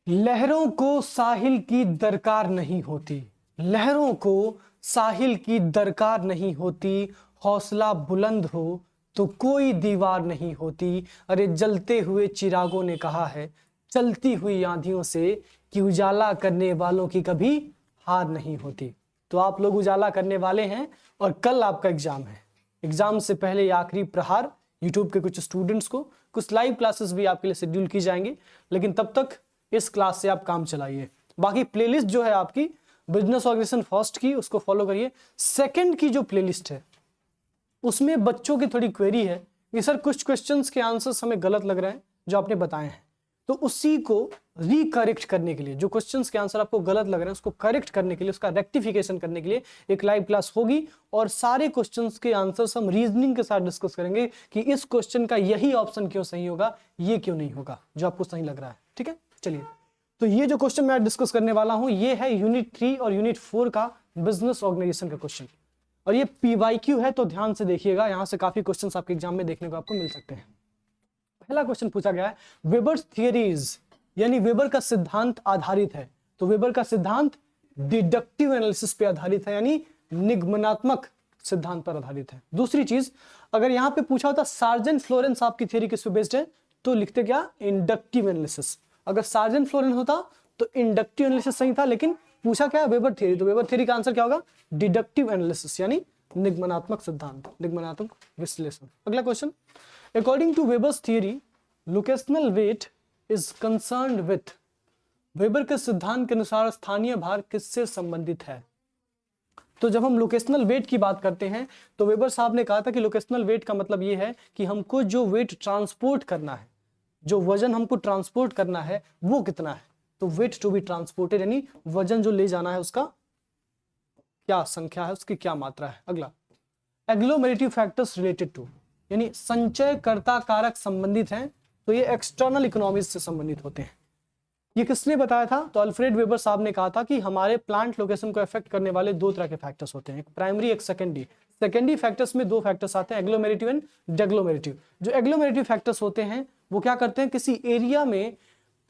लहरों को साहिल की दरकार नहीं होती, लहरों को साहिल की दरकार नहीं होती, हौसला बुलंद हो तो कोई दीवार नहीं होती। अरे जलते हुए चिरागों ने कहा है चलती हुई आंधियों से कि उजाला करने वालों की कभी हार नहीं होती। तो आप लोग उजाला करने वाले हैं और कल आपका एग्जाम है। एग्जाम से पहले आखिरी प्रहार यूट्यूब के कुछ स्टूडेंट्स को कुछ लाइव क्लासेस भी आपके लिए शेड्यूल की जाएंगे, लेकिन तब तक इस क्लास से आप काम चलाइए। बाकी प्लेलिस्ट जो है आपकी बिजनेस ऑर्गेनाइजेशन फर्स्ट की उसको फॉलो करिए। सेकंड की जो प्लेलिस्ट है उसमें बच्चों की थोड़ी क्वेरी है कि सर कुछ क्वेश्चंस के आंसर्स हमें गलत लग रहे हैं जो आपने बताए हैं, तो उसी को रिकरेक्ट करने के लिए, जो क्वेश्चंस के आंसर आपको गलत लग रहे हैं उसको करेक्ट करने के लिए, उसका रेक्टिफिकेशन करने के लिए एक लाइव क्लास होगी और सारे क्वेश्चंस के आंसर्स हम रीजनिंग के साथ डिस्कस करेंगे कि इस क्वेश्चन का यही ऑप्शन क्यों सही होगा, ये क्यों नहीं होगा जो आपको सही लग रहा है। ठीक है, चलिए तो ये जो क्वेश्चन मैं डिस्कस करने वाला हूं ये है यूनिट 3 और यूनिट 4 का बिजनेस ऑर्गेनाइजेशन का क्वेश्चन, और ये PYQ है तो ध्यान से देखिएगा, यहां से काफी क्वेश्चंस आपके एग्जाम में देखने को आपको मिल सकते हैं। पहला क्वेश्चन पूछा गया है वेबर्स थियरीज, यानी वेबर का सिद्धांत आधारित है। तो वेबर का सिद्धांत डिडक्टिव एनालिसिस पे आधारित है, यानी निगमनात्मक सिद्धांत पर आधारित है। दूसरी चीज, अगर यहां पे पूछा होता सार्जेंट फ्लोरेंस आपकी थियरी किस पे बेस्ड है, तो लिखते क्या इंडक्टिव एनालिसिस। अगर सार्जेंट फ्लोरेंस होता तो इंडक्टिव एनालिसिस सही था, लेकिन पूछा क्या वेबर थियरी, तो वेबर थियरी का आंसर क्या होगा डिडक्टिव एनालिसिस, यानी निगमनात्मक सिद्धांत, निगमनात्मक विश्लेषण। अगला question, according to Weber's theory locational weight is concerned with, Weber के सिद्धांत के अनुसार स्थानीय भार किससे संबंधित है। तो जब हम लोकेशनल वेट की बात करते हैं तो वेबर साहब ने कहा था कि लोकेशनल वेट का मतलब यह है कि हमको जो वेट ट्रांसपोर्ट करना है, जो वजन हमको ट्रांसपोर्ट करना है वो कितना है। तो वेट टू बी ट्रांसपोर्टेड, यानी वजन जो ले जाना है उसका क्या संख्या है, उसकी क्या मात्रा है। अगला, एग्लोमेरेटिव फैक्टर्स रिलेटेड टू, यानी संचयकर्ता कारक संबंधित हैं, तो ये एक्सटर्नल इकोनॉमीज से संबंधित होते हैं। ये किसने बताया था, तो अल्फ्रेड वेबर साहब ने कहा था कि हमारे प्लांट लोकेशन को अफेक्ट करने वाले दो तरह के फैक्टर्स होते हैं, एक प्राइमरी एक सेकेंडरी। सेकेंडरी फैक्टर्स में दो फैक्टर्स आते हैं, एग्लोमेरेटिव एंड डेग्लोमेरेटिव। जो एग्लोमेरेटिव फैक्टर्स होते हैं वो क्या करते हैं, किसी एरिया में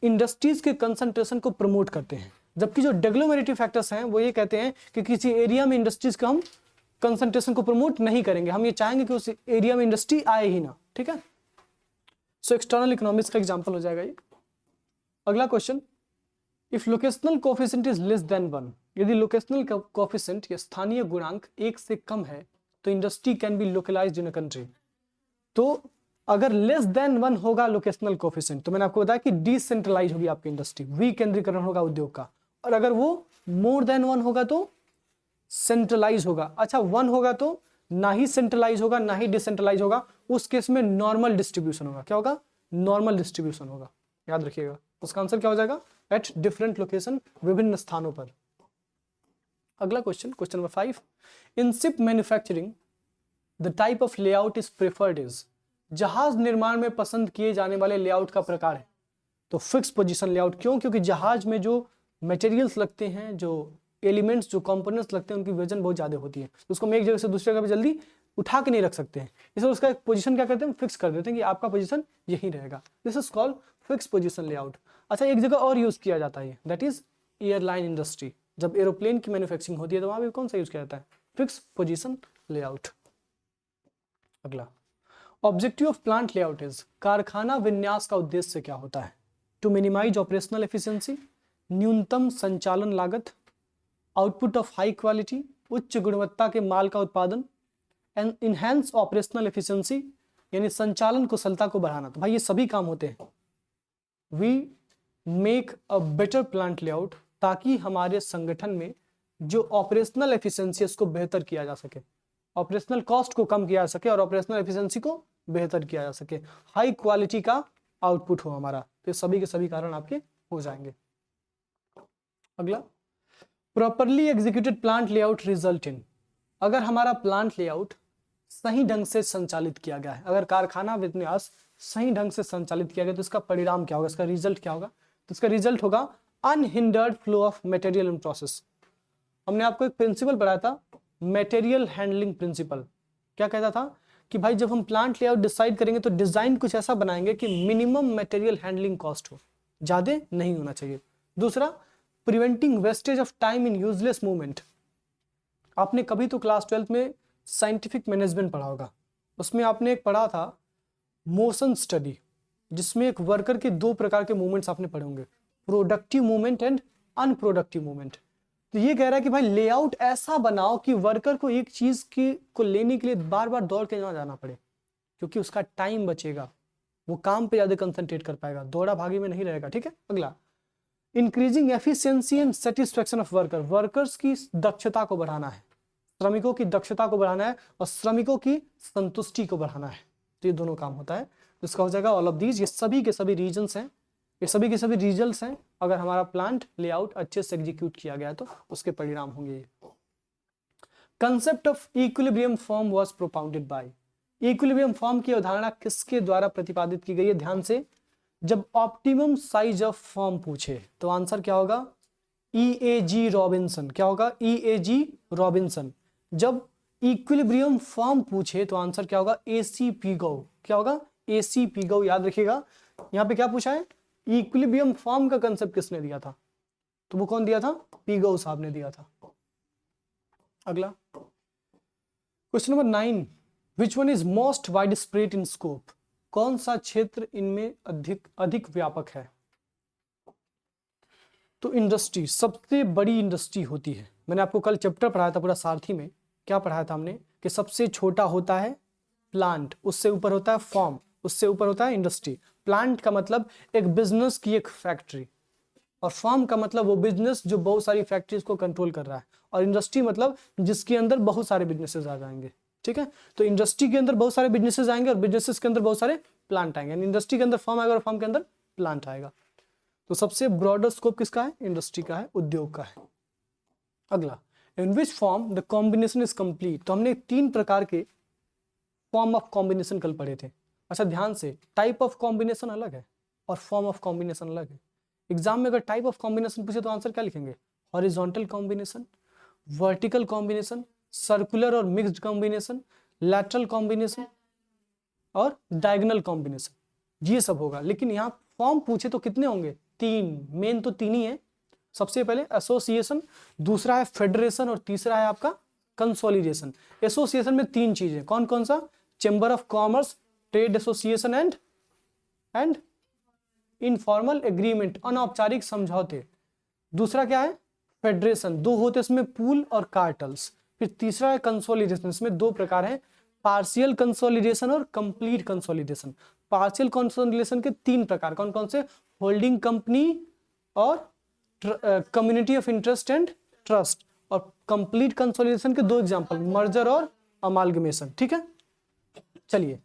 इंडस्ट्रीज के कंसंट्रेशन को प्रमोट करते हैं, जबकि जो डेग्लोमेरेटिव फैक्टर्स हैं वो ये कहते हैं कि किसी एरिया में इंडस्ट्रीज का हम कंसंट्रेशन को प्रमोट नहीं करेंगे, हम ये चाहेंगे कि उस एरिया में इंडस्ट्री आए ही ना। ठीक है, सो एक्सटर्नल इकोनॉमिक्स का एग्जांपल हो जाएगा ये। अगला question, if locational coefficient is less than 1, यदि लोकेशनल कोफिशिएंट या स्थानीय गुणांक 1 से कम है तो industry can be localised in a country. तो अगर लेस देन 1 होगा लोकेशनल कोफिशिएंट, तो मैंने आपको बताया कि डिसेंट्रलाइज होगी आपकी इंडस्ट्री, विकेंद्रीकरण होगा उद्योग का, और अगर वो मोर देन 1 होगा तो सेंट्रलाइज होगा। अच्छा 1 होगा तो ना ही सेंट्रलाइज होगा ना ही डिसेंट्रलाइज होगा, उस केस में नॉर्मल डिस्ट्रीब्यूशन होगा। क्या होगा, नॉर्मल डिस्ट्रीब्यूशन होगा, याद रखिएगा। उसका आंसर क्या हो जाएगा, एट डिफरेंट लोकेशन, विभिन्न स्थानों पर। अगला question, question number 5, in ship manufacturing the type of layout is preferred is, जहाज निर्माण में पसंद किए जाने वाले लेआउट का प्रकार है तो फिक्स पोजीशन लेआउट। क्यों, क्योंकि जहाज में जो मटेरियल्स लगते हैं, जो एलिमेंट्स, जो कंपोनेंट्स लगते हैं, उनकी वजन बहुत ज्यादा होती है, तो उसको हम एक जगह से दूसरी जगह पे जल्दी उठा के नहीं रख सकते हैं, इसलिए उसका एक पोजीशन क्या करते हैं, फिक्स कर देते हैं कि आपका पोजीशन यही रहेगा। This is called fix position layout. अच्छा एक जगह और यूज किया जाता है, दैट इज एयरलाइन इंडस्ट्री। जब एरोप्लेन की मैन्युफैक्चरिंग होती है तो वहां भी कौन सा यूज किया जाता है, फिक्स पोजीशन लेआउट। अगला, objective of plant layout is, कारखाना विन्यास का उद्देश्य क्या होता है, टू मिनिमाइज ऑपरेशनल एफिशिएंसी, न्यूनतम संचालन लागत, आउटपुट ऑफ हाई क्वालिटी, उच्च गुणवत्ता के माल का उत्पादन, एंड इनहेंस ऑपरेशनल एफिशिएंसी, यानी संचालन कुशलता को बढ़ाना। तो भाई ये सभी काम होते हैं। We make a better plant layout, ताकि हमारे संगठन में जो ऑपरेशनल एफिशिएंसी है उसको बेहतर किया जा सके, ऑपरेशनल कॉस्ट को कम किया जा सके और ऑपरेशनल एफिशिएंसी को बेहतर किया जा सके, हाई क्वालिटी का आउटपुट हो हमारा। तो सभी के सभी कारण आपके हो जाएंगे। अगला, properly executed plant layout result in, अगर हमारा प्लांट लेआउट सही ढंग से संचालित किया गया है, अगर कारखाना विन्यास सही ढंग से संचालित किया गया तो इसका परिणाम क्या होगा, इसका रिजल्ट क्या होगा, तो इसका रिजल्ट होगा unhindered flow of material in process. हमने आपको एक प्रिंसिपल पढ़ाया था, मटेरियल हैंडलिंग प्रिंसिपल। क्या कहता था कि भाई जब हम प्लांट लेआउट डिसाइड करेंगे तो डिजाइन कुछ ऐसा बनाएंगे कि मिनिमम मटेरियल हैंडलिंग कॉस्ट हो। ज्यादा नहीं होना चाहिए। दूसरा, preventing wastage of time in useless movement. आपने कभी तो क्लास 12th में साइंटिफिक मैनेजमेंट पढ़ा होगा, उसमें आपने एक पढ़ा था मोशन स्टडी, जिसमें एक वर्कर के दो प्रकार के मूवमेंट्स आपने पढ़े होंगे, productive movement and unproductive movement. तो ये कह रहा है कि भाई लेआउट ऐसा बनाओ कि वर्कर को एक चीज की को लेने के लिए बार बार दौड़ के ना जाना पड़े, क्योंकि उसका टाइम बचेगा, वो काम पे ज्यादा कंसंट्रेट कर पाएगा, दौड़ा भागी में नहीं रहेगा। ठीक है, अगला, increasing efficiency and satisfaction of worker. Workers की दक्षता को बढ़ाना है, श्रमिकों की दक्षता को बढ़ाना है और श्रमिकों की संतुष्टि को बढ़ाना है। तो ये दोनों काम होता है। तो इसका हो जाएगा ऑल ऑफ दीज। ये सभी के सभी रीजन्स हैं, ये सभी के सभी रिजल्ट्स हैं। अगर हमारा प्लांट लेआउट अच्छे से एग्जीक्यूट किया गया तो उसके परिणाम होंगे। Concept of equilibrium form was propounded bye. Equilibrium form की अवधारणा किसके द्वारा प्रतिपादित की गई है? ध्यान से, जब ऑप्टिमम साइज ऑफ फॉर्म पूछे तो आंसर क्या होगा? EAG Robinson. क्या होगा? EAG Robinson. जब इक्विलिब्रियम फॉर्म पूछे तो आंसर क्या होगा? AC Pigou. क्या होगा? AC Pigou. याद रखिएगा, यहाँ पे क्या पूछा है? इक्विलिब्रियम फॉर्म का कंसेप्ट किसने दिया था? तो वो कौन दिया था? पिगो साहब ने दिया था। अगला question number 9, which one is most wide spread in scope. कौन सा क्षेत्र इनमें अधिक व्यापक है? तो इंडस्ट्री सबसे बड़ी इंडस्ट्री होती है। मैंने आपको कल चैप्टर पढ़ाया था पूरा सारथी में, क्या पढ़ाया था हमने कि सबसे छोटा होता है प्लांट, उससे ऊपर होता है फॉर्म, उससे ऊपर होता है इंडस्ट्री। प्लांट का मतलब एक बिजनेस की एक फैक्ट्री, और फॉर्म का मतलब वो बिजनेस जो बहुत सारी फैक्ट्रीज को कंट्रोल कर रहा है, और इंडस्ट्री मतलब जिसके अंदर बहुत सारे बिजनेसेस आ जाएंगे। ठीक है, तो इंडस्ट्री के अंदर बहुत सारे बिजनेसेस आएंगे और बिजनेसेस के अंदर बहुत सारे प्लांट आएंगे। इंडस्ट्री के अंदर फॉर्म आएगा और फॉर्म के अंदर प्लांट आएगा। तो सबसे ब्रॉडर स्कोप किसका है? इंडस्ट्री का है, उद्योग का है। अगला, in which form the combination is complete. तो हमने 3 प्रकार के फॉर्म ऑफ कॉम्बिनेशन कल पढ़े थे। अच्छा ध्यान से, टाइप ऑफ कॉम्बिनेशन अलग है और फॉर्म ऑफ कॉम्बिनेशन अलग है। एग्जाम में अगर टाइप ऑफ कॉम्बिनेशन पूछे तो आंसर क्या लिखेंगे? Horizontal combination, vertical combination, circular और मिक्स्ड कॉम्बिनेशन, लैटरल कॉम्बिनेशन और डायगोनल कॉम्बिनेशन, ये सब होगा। लेकिन यहाँ फॉर्म पूछे तो कितने होंगे? 3, मेन तो 3 ही है। सबसे पहले एसोसिएशन, दूसरा है फेडरेशन और तीसरा है आपका कंसोलिडेशन। एसोसिएशन में 3 चीजें, कौन कौन सा? Chamber of commerce, trade association and informal agreement, अनौपचारिक समझौते। दूसरा क्या है? फेडरेशन, 2 होते इसमें, पूल और कार्टल्स। फिर तीसरा है कंसोलिडेशन, इसमें 2 प्रकार हैं, पार्शियल कंसोलिडेशन और कंप्लीट कंसोलिडेशन। पार्शियल कंसोलिडेशन के 3 प्रकार, कौन कौन से? होल्डिंग कंपनी और community of interest and trust. और कंप्लीट कंसोलिडेशन के 2 एग्जांपल, मर्जर और अमालगमेशन। ठीक है, चलिए,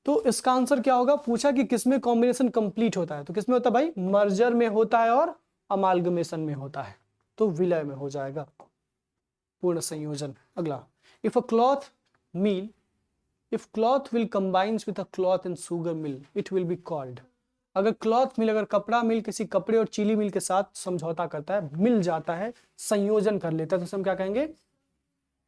तो इसका आंसर क्या होगा? पूछा कि किसमें कॉम्बिनेशन कंप्लीट होता है, तो किसमें होता है भाई? मर्जर में होता है और अमालगमेशन में होता है, तो विलय में हो जाएगा, पूर्ण संयोजन। अगला, if a cloth mill, if cloth will combines with a cloth and sugar mill, it will be called. अगर क्लॉथ मिल, अगर कपड़ा मिल किसी कपड़े और चीनी मिल के साथ समझौता करता है, मिल जाता है, संयोजन कर लेता है, तो हम क्या कहेंगे?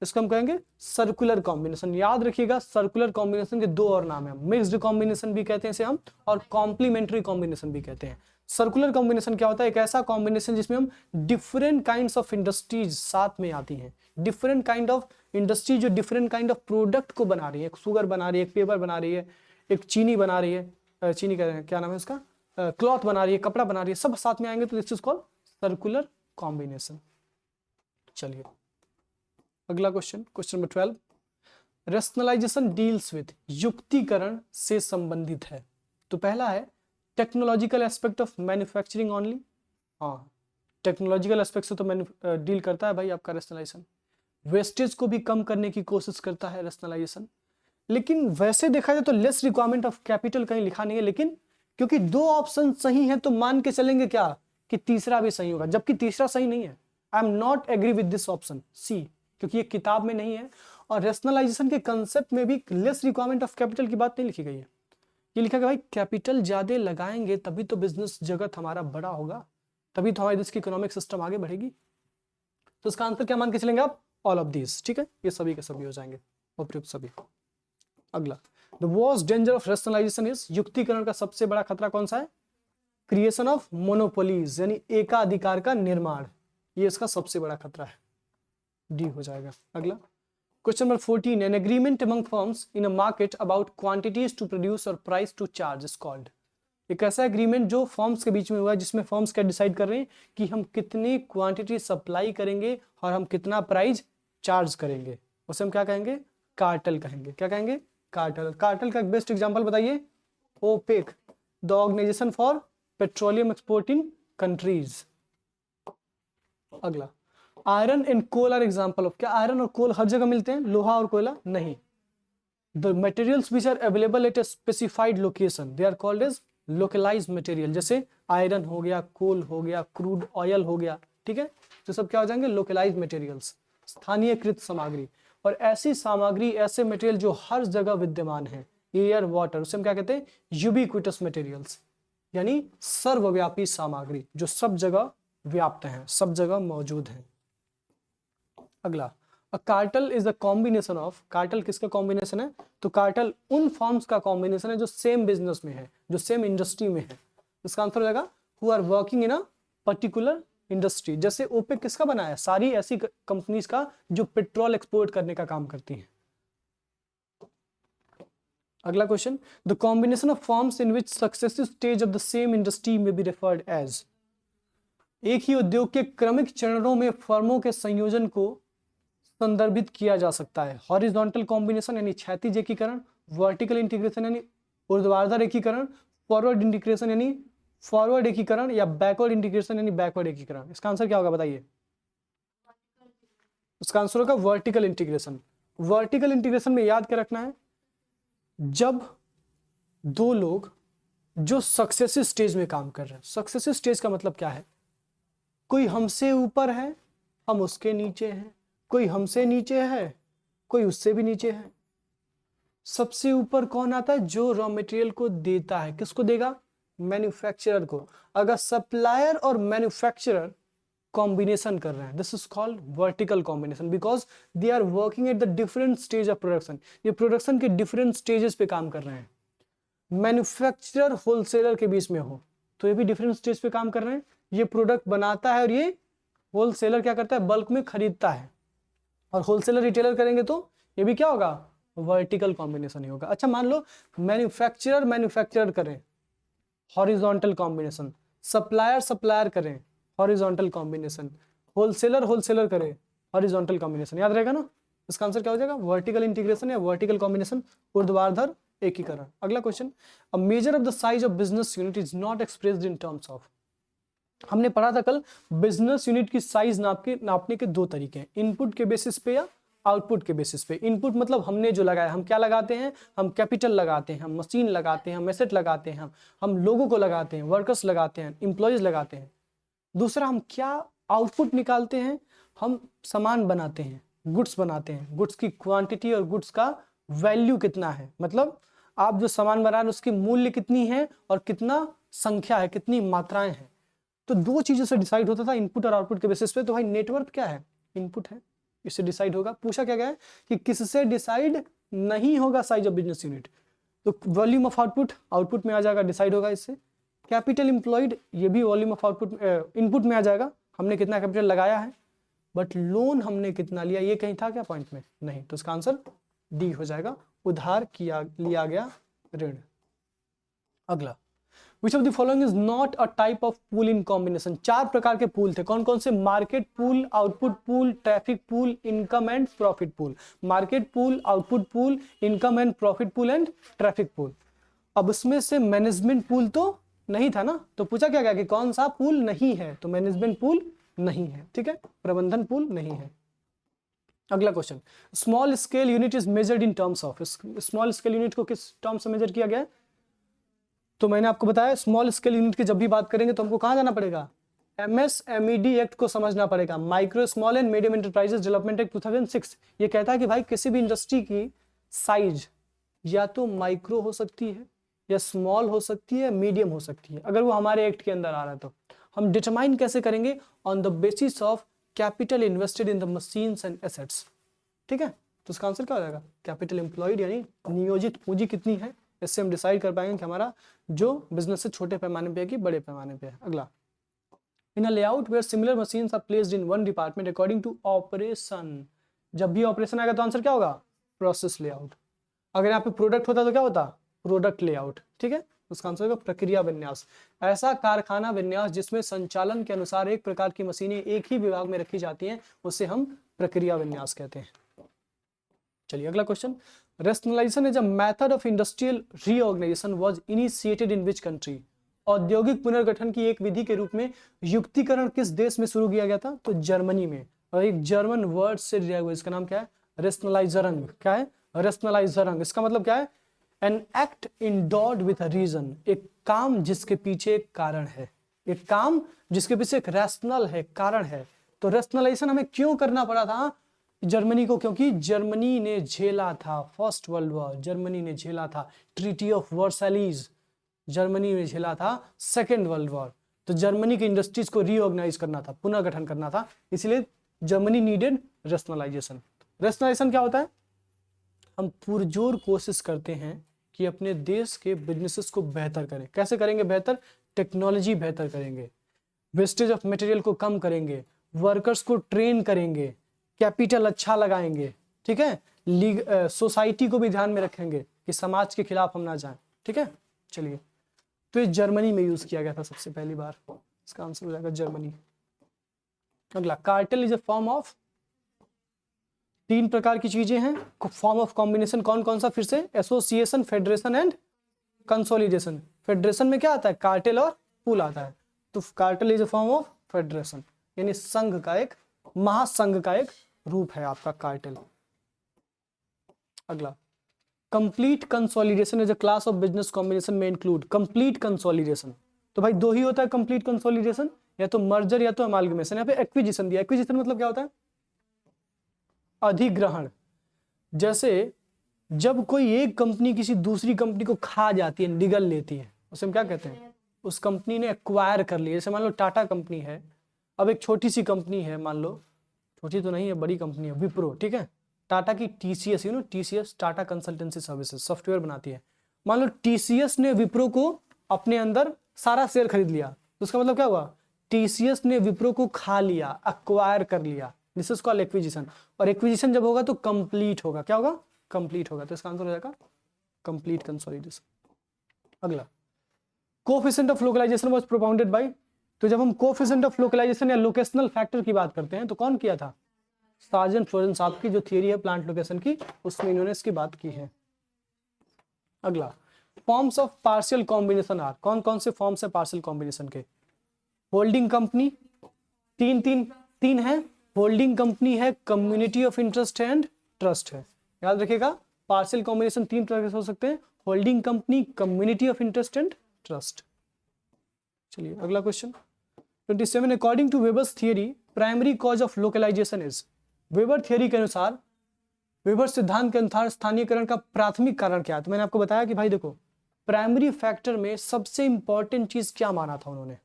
इसको हम कहेंगे सर्कुलर कॉम्बिनेशन। याद रखिएगा, सर्कुलर कॉम्बिनेशन के 2 और नाम है, मिक्स्ड कॉम्बिनेशन भी कहते हैं इसे हम, और कॉम्प्लीमेंट्री कॉम्बिनेशन भी कहते हैं। सर्कुलर कॉम्बिनेशन क्या होता है? एक ऐसा कॉम्बिनेशन जिसमें हम डिफरेंट काइंड्स ऑफ इंडस्ट्रीज साथ में आती हैं, डिफरेंट काइंड ऑफ इंडस्ट्री जो डिफरेंट काइंड ऑफ प्रोडक्ट को बना रही है, एक शुगर बना रही है, एक पेपर बना रही है, एक चीनी बना रही है, चीनी का क्या नाम है उसका, क्लॉथ बना रही है, कपड़ा बना रही है, सब साथ में आएंगे तो this is called circular combination. चलिए अगला question, question number 12, rationalization deals with, युक्तिकरण से संबंधित है। तो पहला है technological aspect of manufacturing only. हाँ, टेक्नोलॉजिकल एस्पेक्ट से तो डील करता है भाई आपका रेशनलाइजेशन। वेस्टेज को भी कम करने की कोशिश करता है रेशनलाइजेशन। लेकिन वैसे देखा जाए तो लेस रिक्वायरमेंट ऑफ कैपिटल कहीं लिखा नहीं है, लेकिन क्योंकि 2 ऑप्शन सही हैं तो मान के चलेंगे क्या कि तीसरा भी सही होगा, जबकि तीसरा सही नहीं है। I am not agree with this option C, क्योंकि ये किताब में नहीं है, और रेशनलाइजेशन के कंसेप्ट में भी लेस रिक्वायरमेंट ऑफ कैपिटल की बात नहीं लिखी गई है। ये लिखा गया भाई कैपिटल ज्यादा लगाएंगे तभी तो बिजनेस जगत हमारा बड़ा होगा, तभी तो हमारे देश की इकोनॉमिक सिस्टम आगे बढ़ेगी। तो इसका आंसर क्या मान के चलेंगे आप? All of these. ठीक है, ये सभी के सभी हो जाएंगे, उपयुक्त सभी। अगला, the worst danger of rationalization is, युक्तिकरण का सबसे बड़ा खतरा कौन सा है? क्रिएशन ऑफ मोनोपोलीज यानी एकाधिकार का निर्माण, ये इसका सबसे बड़ा खतरा है, डी हो जाएगा। अगला question number 14, an agreement among firms in a market about quantities to produce और price to charge is called. एक ऐसा एग्रीमेंट जो फर्म्स के बीच में हुआ है जिसमें फर्म्स क्या डिसाइड कर रहे हैं कि हम कितनी क्वांटिटी सप्लाई करेंगे और हम कितना प्राइस चार्ज करेंगे, उसे हम क्या कहेंगे, कार्टेल कहेंगे। क्या कहेंगे, कार्टेल। कार्टेल का एक बेस्ट एग्जांपल बताइए, OPEC, the organization for petroleum exporting countries. अगला iron and coal are example of, क्या आयरन और कोल हर जगह मिलते हैं, लोहा और कोयला नहीं। The materials which are available at a specified location they are called as localised material, जैसे आयरन हो गया, कोल हो गया, क्रूड ऑयल हो गया, ठीक है, तो सब क्या हो जाएंगे, लोकलाइज्ड मटेरियल्स, स्थानीयकृत सामग्री। और ऐसी सामग्री, ऐसे मटेरियल जो हर जगह विद्यमान है, एयर वाटर, उसे हम क्या कहते हैं, यूबिक्विटस मटेरियल्स, यानी सर्वव्यापी सामग्री जो सब जगह व्याप्त हैं, सब जगह मौजूद हैं। अगला a cartel is the combination of, cartel किसका कॉम्बिनेशन है, तो कार्टेल उन फर्म्स का कॉम्बिनेशन है जो सेम बिजनेस में है, जो सेम इंडस्ट्री में है। इसका आंसर हो जाएगा who are working in a particular industry. जैसे ओपेक किसका बना है, सारी ऐसी कंपनीज का जो पेट्रोल एक्सपोर्ट करने का काम करती हैं। अगला question, the combination of firms in which successive stage of the same industry में बी रेफर्ड एज। एक ही उद्योग के क्रमिक चरणों में फर्मों के संयोजन को संदर्भित किया जा सकता है। हॉरिजॉन्टल कॉम्बिनेशन यानी क्षैतिज एकीकरण, वर्टिकल इंटीग्रेशन यानी ऊर्ध्वाधर एकीकरण, फॉरवर्ड इंटीग्रेशन यानी फॉरवर्ड एकीकरण, या बैकवर्ड इंटीग्रेशन यानी बैकवर्ड एकीकरण। इसका आंसर क्या होगा बताइए, इसका आंसर होगा वर्टिकल इंटीग्रेशन। वर्टिकल इंटीग्रेशन में याद क्या रखना है, जब दो लोग जो सक्सेसिव स्टेज में काम कर रहे हैं, सक्सेसिव स्टेज का मतलब क्या है, कोई हमसे ऊपर है, हम उसके नीचे हैं, कोई हमसे नीचे है, कोई उससे भी नीचे है। सबसे ऊपर कौन आता है, जो रॉ मटेरियल को देता है, किसको देगा, मैन्युफैक्चरर को। अगर सप्लायर और मैन्युफैक्चरर कॉम्बिनेशन कर रहे हैं, this is called vertical combination, because they are working at the different stage of production. ये प्रोडक्शन के डिफरेंट स्टेजेस पे काम कर रहे हैं। मैन्युफैक्चरर होलसेलर के बीच में हो तो ये भी डिफरेंट स्टेज पे काम कर रहे हैं। ये प्रोडक्ट बनाता है और ये होलसेलर क्या करता है, बल्क में खरीदता है, और होलसेलर रिटेलर करेंगे तो ये भी क्या होगा, वर्टिकल कॉम्बिनेशन ही होगा। अच्छा मान लो मैन्युफैक्चरर करें, हॉरिजॉन्टल कॉम्बिनेशन, सप्लायर सप्लायर करें, हॉरिजॉन्टल कॉम्बिनेशन, होलसेलर करे, हॉरिजॉन्टल कॉम्बिनेशन। याद रहेगा ना, इसका आंसर क्या हो जाएगा, वर्टिकल इंटीग्रेशन या वर्टिकल कॉम्बिनेशन, ऊर्ध्वाधर एकीकरण। अगला question, a measure of the size of business unit is not expressed in terms of. हमने पढ़ा था कल, बिजनेस यूनिट की साइज नापने के दो तरीके हैं, इनपुट के बेसिस पे या आउटपुट के बेसिस पे। इनपुट मतलब हमने जो लगाया, हम क्या लगाते हैं, हम कैपिटल लगाते हैं, हम मशीन लगाते हैं, हम एसेट लगाते हैं, हम लोगों को लगाते हैं, वर्कर्स लगाते हैं, एम्प्लॉयज लगाते हैं। दूसरा हम क्या आउटपुट निकालते हैं, हम सामान बनाते हैं, गुड्स बनाते हैं, गुड्स की क्वांटिटी और गुड्स का वैल्यू कितना है, मतलब आप जो सामान बना रहे हैं उसकी मूल्य कितनी है और कितना संख्या है, कितनी मात्राएं हैं। तो दो चीजों से डिसाइड होता था, इनपुट और आउटपुट के बेसिस पे। तो भाई नेटवर्क क्या है, इनपुट है, इससे डिसाइड होगा। पूछा क्या गया है कि किससे डिसाइड नहीं होगा साइज ऑफ बिजनेस यूनिट, तो वॉल्यूम ऑफ आउटपुट, आउटपुट में आ जाएगा, डिसाइड होगा इससे। कैपिटल एम्प्लॉयड, ये भी वॉल्यूम ऑफ आउटपुट इनपुट में आ जाएगा, हमने कितना कैपिटल लगाया है। बट लोन हमने कितना लिया, ये कहीं था क्या पॉइंट में, नहीं, तो इसका आंसर डी हो जाएगा, उधार लिया गया ऋण। अगला, Which of the following is not a type of pool in combination? चार प्रकार के पूल थे, कौन कौन से, market pool, output pool, traffic pool, income and profit pool. Market pool, output pool, income and profit pool and traffic pool. अब इसमें से मैनेजमेंट पूल तो नहीं था ना, तो पूछा क्या गया कि कौन सा पूल नहीं है, तो मैनेजमेंट पूल नहीं है, ठीक है, प्रबंधन पूल नहीं है। अगला question, small scale unit is measured in terms of. Small scale unit को किस टर्म से मेजर किया गया है, तो मैंने आपको बताया स्मॉल स्केल यूनिट की जब भी बात करेंगे तो हमको कहाँ जाना पड़ेगा, MSMED एक्ट को समझना पड़ेगा, micro small and medium enterprises development act 2006। ये कहता है कि भाई किसी भी इंडस्ट्री की साइज या तो माइक्रो हो सकती है, या स्मॉल हो सकती है, मीडियम हो सकती है। अगर वो हमारे एक्ट के अंदर आ रहा है तो हम डिटरमाइन कैसे करेंगे, on the basis of capital invested in the machines and assets, ठीक है। तो इसका आंसर क्या हो जाएगा, कैपिटल एम्प्लॉयड यानी नियोजित पूंजी कितनी है, इससे हम डिसाइड कर पाएंगे कि हमारा जो बिजनेस है छोटे पैमाने पे है कि बड़े पैमाने पे है। अगला, in a layout where similar machines are placed in one department according to operation. जब भी ऑपरेशन आएगा तो आंसर क्या होगा? Process layout. अगर यहाँ पे प्रोडक्ट होता तो क्या होता? Product layout. ठीक है, उसका आंसर होगा प्रक्रिया विन्यास। ऐसा कारखाना विन्यास जिसमें संचालन के अनुसार एक प्रकार की मशीनें एक ही विभाग में रखी जाती हैं, उसे हम प्रक्रिया विन्यास कहते हैं। चलिए अगला question, rationalisation is a method of industrial reorganisation was initiated in which country. औद्योगिक पुनर्गठन की एक विधि के रूप में युक्तिकरण किस देश में शुरू किया गया था? तो जर्मनी में। और एक जर्मन वर्ड से दिया हुआ, इसका नाम क्या है? रेशनलाइजरंग। क्या है? रेशनलाइजरंग। इसका मतलब क्या है? An act endowed with a region, एक काम जिसके पीछे एक कारण है, एक काम जिसके पीछे एक रैशनल है, कारण है। तो रेशनलाइजेशन हमें क्यों करना पड़ा था जर्मनी को? क्योंकि जर्मनी ने झेला था फर्स्ट वर्ल्ड वॉर, जर्मनी ने झेला था ट्रीटी ऑफ वर्साइलीज, जर्मनी ने झेला था सेकेंड वर्ल्ड वॉर। तो जर्मनी की इंडस्ट्रीज को रीऑर्गेनाइज करना था, पुनर्गठन करना था, इसलिए जर्मनी नीडेड रेशनलाइजेशन। रेशनलाइजेशन क्या होता है? हम पुरजोर कोशिश करते हैं कि अपने देश के बिजनेसेस को बेहतर करें। कैसे करेंगे बेहतर? टेक्नोलॉजी बेहतर करेंगे, वेस्टेज ऑफ मटेरियल को कम करेंगे, वर्कर्स को ट्रेन करेंगे, कैपिटल अच्छा लगाएंगे। ठीक है, सोसाइटी को भी ध्यान में रखेंगे कि समाज के खिलाफ हम ना जाएं। ठीक है, चलिए, तो ये जर्मनी में यूज किया गया था सबसे पहली बार, इसका आंसर हो जाएगा जर्मनी। अगला, cartel is a form of, तीन प्रकार की चीजें हैं फॉर्म ऑफ कॉम्बिनेशन, कौन कौन सा? फिर से, association, federation and consolidation. Federation में क्या आता है? कार्टेल और पूल आता है। तो cartel is a form of federation, यानी संघ का एक, महासंघ का एक रूप है आपका कार्टेल। अगला, complete consolidation is a class of business combination में इंक्लूड। कंप्लीट कंसोलिडेशन, तो भाई दो ही होता है कंप्लीट कंसोलिडेशन, या तो मर्जर या तो अमालगमेशन। यहाँ पे एक्विजिशन दिया, एक्विजिशन मतलब क्या होता है? अधिग्रहण। जैसे जब कोई एक कंपनी किसी दूसरी कंपनी को खा जाती है, निगल लेती है, उसे हम क्या कहते हैं? उस कंपनी ने एक्वायर कर लिया। जैसे मान लो टाटा कंपनी है, अब एक छोटी सी कंपनी है, मान लो, छोटी तो नहीं है, बड़ी कंपनी है, विप्रो। ठीक है, टाटा की TCS, TCS Tata consultancy services, software बनाती है। मान लो टीसीएस ने विप्रो को अपने अंदर सारा शेयर खरीद लिया, तो उसका मतलब क्या हुआ? टीसीएस ने विप्रो को खा लिया, एक्वायर कर लिया। This is called acquisition. और एक्विजिशन जब होगा तो कंप्लीट होगा। क्या होगा? कंप्लीट होगा। तो इसका आंसर हो जाएगा कंप्लीट कंसोलिडेशन। अगला, coefficient of localization was propounded by. तो जब हम कोएफिशिएंट ऑफ लोकलाइजेशन या लोकेशनल फैक्टर की बात करते हैं तो कौन किया था? सार्जेंट फ्लोरेंस साहब की जो थियरी है प्लांट लोकेशन की, उसमें इन्होंने इसकी बात की है। अगला, forms of partial combination are. कौन कौन से फॉर्म्स है पार्शियल कॉम्बिनेशन के? होल्डिंग कंपनी, तीन है, होल्डिंग कंपनी है, community of interest and trust है। याद रखिएगा, पार्शियल कॉम्बिनेशन तीन तरह से हो सकते हैं, holding company, community of interest and trust. चलिए अगला question 27, according to Weber's theory primary cause of localization is. Weber theory के अनुसार, वेबर सिद्धांत के अनुसार स्थानीयकरण का प्राथमिक कारण क्या है? तो मैंने आपको बताया कि भाई देखो, प्राइमरी फैक्टर में सबसे इंपॉर्टेंट चीज क्या माना था उन्होंने?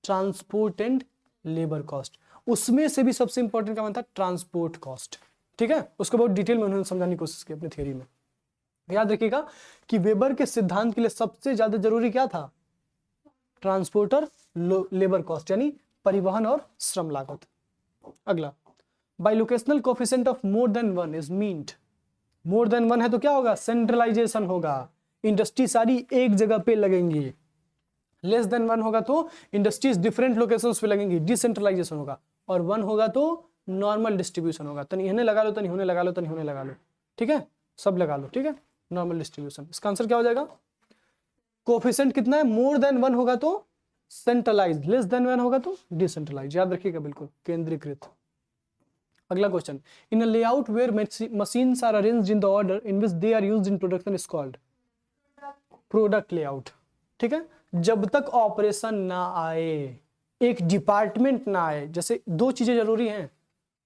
Transport and labour cost. उसमें से भी सबसे इंपॉर्टेंट क्या माना था? Transport cost. ठीक है, उसको बहुत डिटेल में उन्होंने समझाने की कोशिश की अपनी थियरी में। याद रखिएगा कि वेबर के सिद्धांत के लिए सबसे ज्यादा जरूरी क्या था? ट्रांसपोर्ट और लेबर कॉस्ट, यानी परिवहन और श्रम लागत। अगला, bilocational coefficient of more than one is meant. More than one है तो क्या होगा? सेंट्रलाइजेशन होगा, इंडस्ट्री सारी एक जगह पे लगेंगी। लेस देन वन होगा तो इंडस्ट्रीज डिफरेंट लोकेशंस पे लगेंगी, डिसेंट्रलाइजेशन होगा। और वन होगा तो नॉर्मल डिस्ट्रीब्यूशन होगा, तनी इन्हें लगा लो, तनी होने लगा लो, तनी होने लगा लो। ठीक है, सब लगा लो। ठीक है, नॉर्मल डिस्ट्रीब्यूशन। इसका आंसर क्या हो जाएगा? कोएफिशिएंट कितना है? मोर देन वन होगा तो सेंट्रलाइज, लेस देन वन होगा तो डिसेंट्रलाइज। याद रखिएगा, बिल्कुल केंद्रीकृत। अगला question, in a layout where machines are arranged in the order in which they are used in production is called product layout. ठीक है, जब तक ऑपरेशन ना आए, एक डिपार्टमेंट ना आए, जैसे दो चीजें जरूरी हैं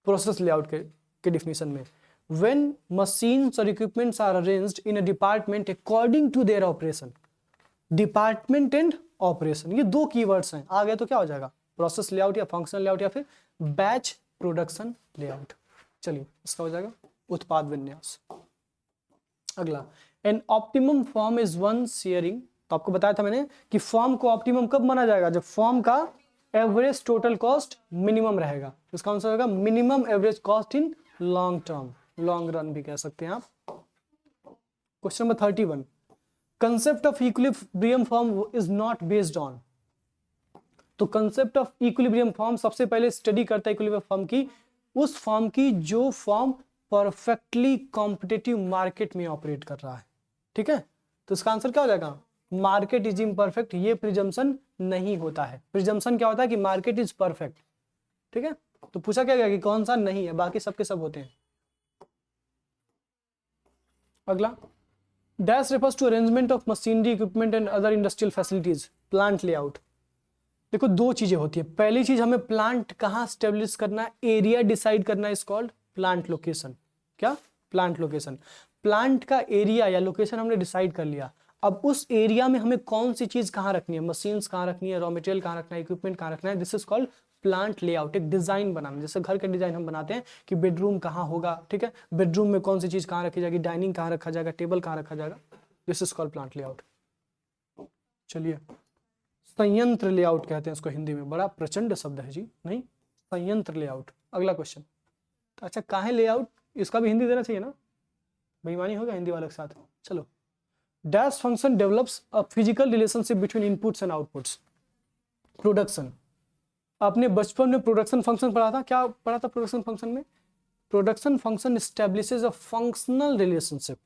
प्रोसेस लेआउट के डिफिनेशन में, व्हेन मशीन्स और equipments are arranged in a department according to their operation. Department and operation, ये दो कीवर्ड्स हैं। आ गए तो क्या हो जाएगा? प्रोसेस लेआउट या फंक्शनल लेआउट या फिर बैच प्रोडक्शन लेआउट। चलिए इसका हो जाएगा उत्पाद विन्यास। अगला, an optimum form is one sharing, तो आपको बताया था मैंने कि फॉर्म को ऑप्टिमम कब माना जाएगा, जब फॉर्म का एवरेज टोटल कॉस्ट मिनिमम रहेगा। इसका आंसर होगा minimum average cost in long term, long run भी कह सकते हैं आप। Question number 31, concept of equilibrium form is not based on, तो कंसेप्ट ऑफ इक्विलिब्रियम फॉर्म सबसे पहले स्टडी करता है इक्विलिब्रियम फॉर्म की, उस फॉर्म की जो फॉर्म परफेक्टली कॉम्पिटिटिव मार्केट में ऑपरेट कर रहा है। ठीक है, तो इसका आंसर क्या हो जाएगा, मार्केट इज इम्परफेक्ट। ये प्रिजम्पशन नहीं होता है। प्रिजम्पशन क्या होता है कि मार्केट इज परफेक्ट। ठीक है, तो पूछा क्या गया कि कौन सा नहीं है, बाकी सबके सब होते हैं। अगला, dash refers to arrangement of machinery equipment and other industrial facilities, plant layout. देखो दो चीजें होती है, पहली चीज हमें प्लांट कहाँ स्टेब्लिश करना है, एरिया डिसाइड करना है, इज कॉल्ड प्लांट लोकेशन। क्या, प्लांट लोकेशन। प्लांट का एरिया या लोकेशन हमने डिसाइड कर लिया, अब उस एरिया में हमें कौन सी चीज कहाँ रखनी है, मशीन्स कहाँ रखनी है, रॉ मटेरियल कहाँ रखना है, इक्विपमेंट कहाँ रखना है, this is called plant layout. एक डिजाइन बनाना, जैसे घर का डिजाइन हम बनाते हैं कि बेडरूम कहाँ होगा, ठीक है, बेडरूम में कौन सी चीज कहाँ रखी जाएगी, डाइनिंग कहाँ रखा जाएगा, टेबल कहाँ रखा जाएगा, this is called plant layout. चलिए, संयंत्र लेआउट कहते हैं इसको हिंदी में, बड़ा प्रचंड शब्द है जी, नहीं, संयंत्र लेआउट। अगला क्वेश्चन, तो अच्छा काहे लेआउट, इसका भी हिंदी देना चाहिए ना, बेईमानी होगा हिंदी वाले के साथ। चलो, dash function develops a physical relationship between inputs and outputs. Production, आपने बचपन में प्रोडक्शन फंक्शन पढ़ा था, क्या पढ़ा था प्रोडक्शन फंक्शन में, production function establishes a functional relationship,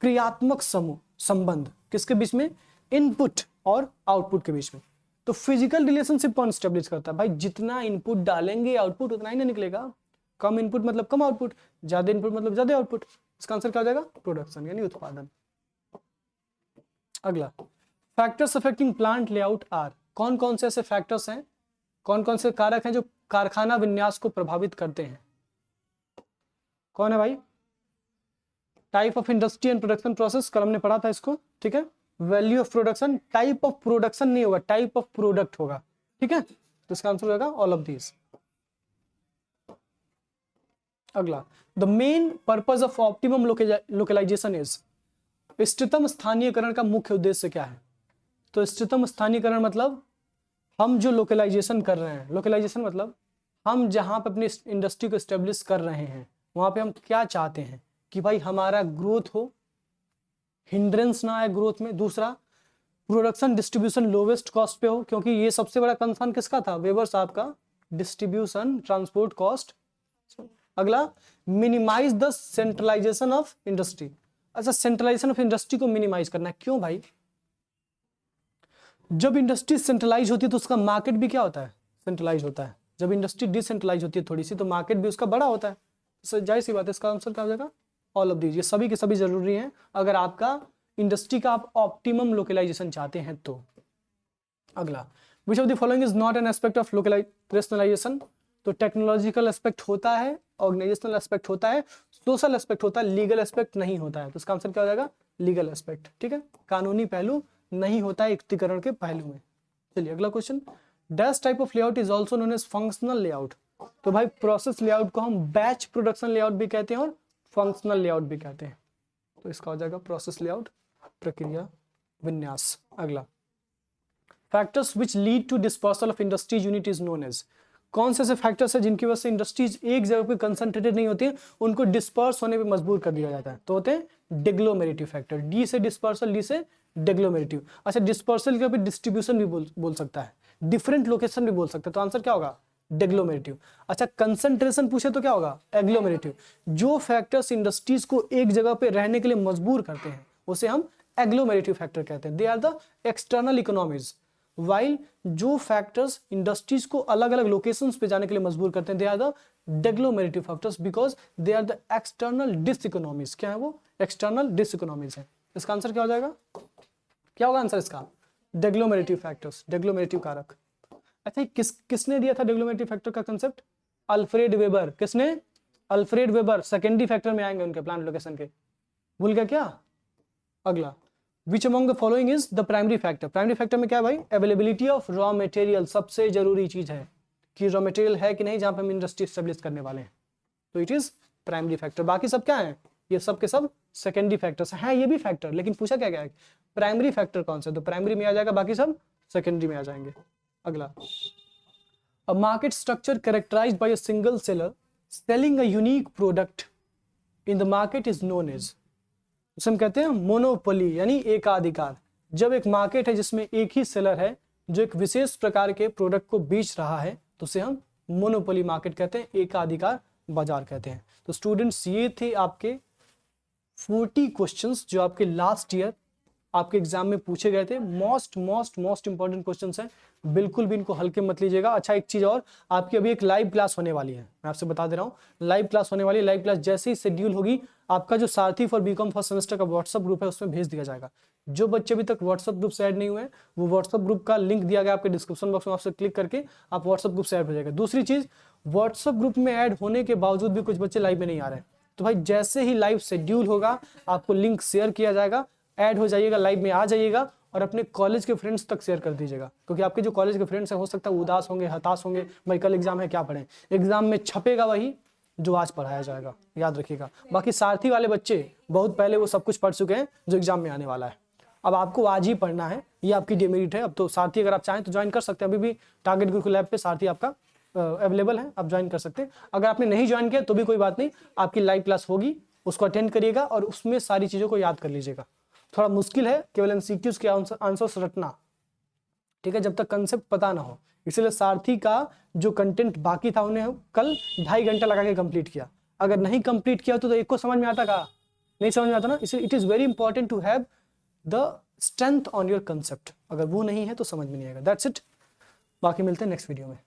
क्रियात्मक समूह संबंध, किसके बीच में, इनपुट और आउटपुट के बीच में। तो फिजिकल रिलेशनशिप कौन स्टैब्लिश करता है भाई, जितना इनपुट डालेंगे आउटपुट उतना ही ना निकलेगा, कम इनपुट मतलब कम आउटपुट, ज्यादा इनपुट मतलब ज्यादा आउटपुट। इसका आंसर क्या हो जाएगा, प्रोडक्शन यानी उत्पादन। अगला, factors affecting plant layout are, कौन कौन से ऐसे फैक्टर्स हैं, कौन कौन से कारक हैं जो कारखाना विन्यास को प्रभावित करते हैं, कौन है भाई, type of industry and production process, कल हमने पढ़ा था इसको। ठीक है, value of production, type of production नहीं होगा, टाइप ऑफ प्रोडक्ट होगा। ठीक है, तो इसका आंसर होगा ऑल ऑफ दीज। अगला, the main purpose of optimum localization is, इष्टतम स्थानीयकरण का मुख्य उद्देश्य क्या है। तो इष्टतम स्थानीयकरण मतलब हम जो लोकलाइजेशन कर रहे हैं, लोकलाइजेशन मतलब हम जहां पे अपनी इंडस्ट्री को एस्टेब्लिश कर रहे हैं वहां पे हम क्या चाहते हैं कि भाई हमारा ग्रोथ हो, हिंड्रेंस ना आए ग्रोथ में। दूसरा, प्रोडक्शन डिस्ट्रीब्यूशन लोवेस्ट कॉस्ट पे हो, क्योंकि ये सबसे बड़ा कंसर्न किसका था, वेबर साहब का, डिस्ट्रीब्यूशन ट्रांसपोर्ट कॉस्ट। अगला, minimize the centralization of industry. अच्छा, सेंट्रलाइजेशन ऑफ इंडस्ट्री को मिनिमाइज करना है, क्यों भाई, जब इंडस्ट्री सेंट्रलाइज होती है तो उसका मार्केट भी क्या होता है, सेंट्रलाइज होता है। जब इंडस्ट्री डिसेंट्रलाइज होती है थोड़ी सी, तो मार्केट भी उसका बड़ा होता है, तो जाहिर सी बात है इसका आंसर क्या हो जाएगा, ऑल ऑफ दीज। ये सभी के सभी जरूरी हैं अगर आपका इंडस्ट्री का आप ऑप्टिमम लोकलाइजेशन चाहते हैं तो। अगला, which of the following is not an aspect of rationalization, तो टेक्नोलॉजिकल एस्पेक्ट होता है, ऑर्गेनाइजेशनल एस्पेक्ट होता है, सोशल एस्पेक्ट होता है, लीगल एस्पेक्ट नहीं होता है। तो इसका आंसर क्या हो जाएगा, लीगल एस्पेक्ट। ठीक है, कानूनी पहलू नहीं होता है एकत्रीकरण के पहलू में। चलिए अगला question, dash type of layout is also known as functional layout. तो भाई प्रोसेस लेआउट को हम बैच प्रोडक्शन लेआउट भी कहते हैं और फंक्शनल लेआउट भी कहते हैं। तो इसका हो जाएगा प्रोसेस लेआउट, प्रक्रिया विन्यास। अगला, factors which lead to dispersal of industries unit is known as, कौन से ऐसे फैक्टर्स है जिनकी वजह से इंडस्ट्रीज एक जगह पे कंसंट्रेटेड नहीं होती है, उनको डिस्पर्स होने पे मजबूर कर दिया जाता है, तो होते हैं डिग्लोमेरेटिव फैक्टर। डी से डिस्पर्सल, डी से डिग्लोमेरेटिव। अच्छा, डिस्पर्सल के डिस्ट्रीब्यूशन भी बोल सकता है, डिफरेंट लोकेशन भी बोल सकता है, तो आंसर क्या होगा, डिग्लोमेरेटिव। अच्छा, कंसंट्रेशन पूछे तो क्या होगा, एग्लोमेरेटिव। जो फैक्टर्स इंडस्ट्रीज को एक जगह पे रहने के लिए मजबूर करते हैं उसे हम एग्लोमेरेटिव फैक्टर कहते हैं। They are the external economies, while जो फैक्टर्स इंडस्ट्रीज को अलग अलग लोकेशंस पे जाने के लिए मजबूर करते हैं, they are the deglomerative factors because they are the external diseconomies. क्या है वो, एक्सटर्नल डिसइकोनॉमीज है। इसका आंसर क्या हो जाएगा, क्या होगा आंसर इसका, डेग्लोमेरेटिव फैक्टर्स, डेग्लोमेरेटिव कारक। अच्छा, किसने दिया था डेग्लोमेरेटिव फैक्टर का कंसेप्ट, अल्फ्रेड वेबर। किसने, अल्फ्रेड वेबर। सेकेंडरी फैक्टर में आएंगे उनके प्लांट लोकेशन के, भूल गया क्या। अगला, which among the following is the primary factor. Primary factor में क्या है भाई, अवेलेबिलिटी ऑफ रॉ मटेरियल, सबसे जरूरी चीज है कि रॉ मटेरियल है कि नहीं जहां पे हम इंडस्ट्री एस्टेब्लिश करने वाले हैं, तो इट इज प्राइमरी फैक्टर। बाकी सब क्या है, ये सब के सब सेकेंडरी फैक्टर्स हैं, ये भी फैक्टर, लेकिन पूछा क्या गया है प्राइमरी फैक्टर कौन सा, तो प्राइमरी में आ जाएगा, बाकी सब सेकेंडरी में आ जाएंगे। अगला, a market structure characterized by a single seller selling a unique product in the market is known as, उसे हम कहते हैं मोनोपोली, यानी एकाधिकार। जब एक मार्केट है जिसमें एक ही सेलर है जो एक विशेष प्रकार के प्रोडक्ट को बेच रहा है, तो उसे हम मोनोपोली मार्केट कहते हैं, एकाधिकार बाजार कहते हैं। तो स्टूडेंट्स, ये थे आपके 40 क्वेश्चंस जो आपके लास्ट ईयर आपके एग्जाम में पूछे गए थे। मोस्ट इंपॉर्टेंट क्वेश्चंस हैं, बिल्कुल भी इनको हल्के मत लीजिएगा। अच्छा, एक चीज और, आपकी अभी एक लाइव क्लास होने वाली है, मैं आपसे बता दे रहा हूँ, लाइव क्लास होने वाली है। लाइव क्लास जैसे ही शेड्यूल होगी, आपका जो सारथी फॉर बीकॉम फर्स्ट सेमेस्टर का व्हाट्सएप ग्रुप है उसमें भेज दिया जाएगा। जो बच्चे अभी तक व्हाट्सएप ग्रुप से ऐड नहीं हुए हैं, वो व्हाट्सएप ग्रुप का लिंक दिया गया आपके डिस्क्रिप्शन बॉक्स में, आपसे क्लिक करके आप व्हाट्सएप ग्रुप से ऐड हो जाएगा। दूसरी चीज, व्हाट्सएप ग्रुप में ऐड होने के बावजूद भी कुछ बच्चे लाइव में नहीं आ रहे हैं, तो भाई जैसे ही लाइव शेड्यूल होगा आपको लिंक शेयर किया जाएगा, ऐड हो जाइएगा, लाइव में आ जाइएगा और अपने कॉलेज के फ्रेंड्स तक शेयर कर दीजिएगा, क्योंकि आपके जो कॉलेज के फ्रेंड्स हैं हो सकता है उदास होंगे, हताश होंगे, भाई कल एग्जाम है क्या पढ़ें। एग्जाम में छपेगा वही जो आज पढ़ाया जाएगा, याद रखिएगा। बाकी सारथी वाले बच्चे बहुत पहले वो सब कुछ पढ़ चुके हैं जो एग्जाम में आने वाला है, अब आपको आज ही पढ़ना है, ये आपकी डिमेरिट है। अब तो सारथी अगर आप चाहें तो ज्वाइन कर सकते हैं, अभी भी टारगेट गुरुकुल लैब पे सारथी आपका अवेलेबल है, आप ज्वाइन कर सकते हैं। अगर आपने नहीं ज्वाइन किया तो भी कोई बात नहीं, आपकी लाइव क्लास होगी, उसको अटेंड करिएगा और उसमें सारी चीज़ों को याद कर लीजिएगा। थोड़ा मुश्किल है केवल एमसीक्यूज के आंसर्स रटना, ठीक है, जब तक कंसेप्ट पता ना हो। इसलिए सारथी का जो कंटेंट बाकी था उन्हें कल 2.5 घंटा लगा के कंप्लीट किया। अगर नहीं कंप्लीट किया तो एक को समझ में आता, का नहीं समझ में आता ना। इसलिए it is very important to have the strength on your concept, अगर वो नहीं है तो समझ में नहीं आएगा। दैट्स इट, बाकी मिलते हैं नेक्स्ट वीडियो में।